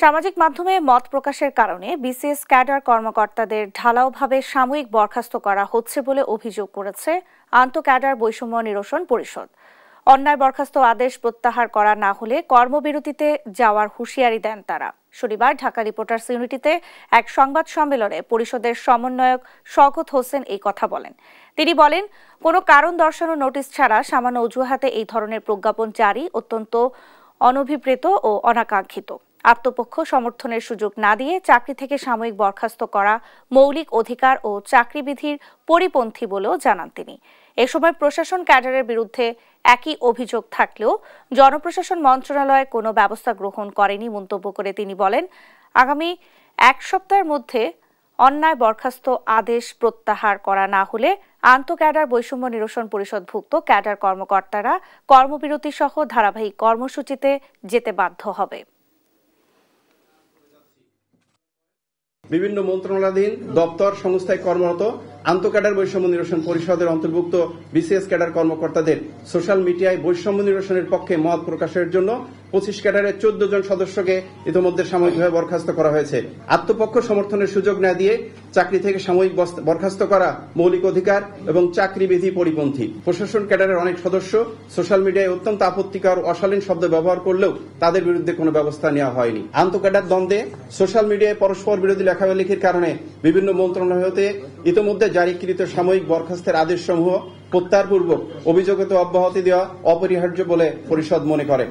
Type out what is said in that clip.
সামাজিক মাধ্যমে মত প্রকাশের কারণে বিসিএস ক্যাডার কর্মকর্তাদের ঢালাওভাবে সাময়িক বরখাস্ত করা হচ্ছে বলে অভিযোগ করেছে আন্তঃক্যাডার বৈষম্য নিরসন পরিষদ। অন্যায় বরখাস্ত আদেশ প্রত্যাহার করা না হলে কর্মবিরতিতে যাওয়ার হুঁশিয়ারি দেন তারা। শনিবার ঢাকা রিপোর্টার্স ইউনিটিতে এক সংবাদ সম্মেলনে পরিষদের সমন্বয়ক শওকত হোসেন এই কথা বলেন। তিনি বলেন, কোনো কারণ দর্শানো নোটিশ ছাড়া সামান্য অজুহাতে এই ধরনের প্রজ্ঞাপন জারি অত্যন্ত অনভিপ্রেত ও অনাকাঙ্ক্ষিত। আত্মপক্ষ সমর্থনের সুযোগ না দিয়ে চাকরি থেকে সাময়িক বরখাস্ত করা মৌলিক অধিকার ও চাকরিবিধির পরিপন্থী বলেও জানান তিনি। এ সময় প্রশাসন ক্যাডারের বিরুদ্ধে একই অভিযোগ থাকলেও জনপ্রশাসন মন্ত্রণালয় কোনো ব্যবস্থা গ্রহণ করেনি মন্তব্য করে তিনি বলেন, আগামী এক সপ্তাহের মধ্যে অন্যায় বরখাস্ত আদেশ প্রত্যাহার করা না হলে আন্তঃক্যাডার বৈষম্য নিরসন পরিষদভুক্ত ক্যাডার কর্মকর্তারা কর্মবিরতি সহ ধারাবাহিক কর্মসূচিতে যেতে বাধ্য হবে। বিভিন্ন মন্ত্রণালয়াধীন দপ্তর সংস্থায় কর্মরত আন্তঃক্যাডার বৈষম্য নিরসন পরিষদের অন্তর্ভুক্ত বিসিএস ক্যাডার কর্মকর্তাদের সোশ্যাল মিডিয়ায় বৈষম্য নিরসনের পক্ষে মত প্রকাশের জন্য 25 ক্যাডারের 14 জন সদস্যকে ইতিমধ্যে সাময়িকভাবে বরখাস্ত করা হয়েছে। আত্মপক্ষ সমর্থনের সুযোগ না দিয়ে চাকরি থেকে সাময়িক বরখাস্ত করা মৌলিক অধিকার এবং চাকরিবিধি পরিপন্থী। প্রশাসন ক্যাডারের অনেক সদস্য সোশ্যাল মিডিয়ায় অত্যন্ত আপত্তিকর অশালীন শব্দ ব্যবহার করলেও তাদের বিরুদ্ধে কোনো ব্যবস্থা নেওয়া হয়নি। আন্তঃক্যাডার দ্বন্দ্বে সোশ্যাল মিডিয়ায় পরস্পর বিরোধী লেখালেখির কারণে বিভিন্ন মন্ত্রণালয় হতে ইতিমধ্যে জারিকৃত সাময়িক বরখাস্তের আদেশসমূহ প্রত্যাহারপূর্বক অভিযোগকে অব্যাহতি দেওয়া অপরিহার্য বলে পরিষদ মনে করে।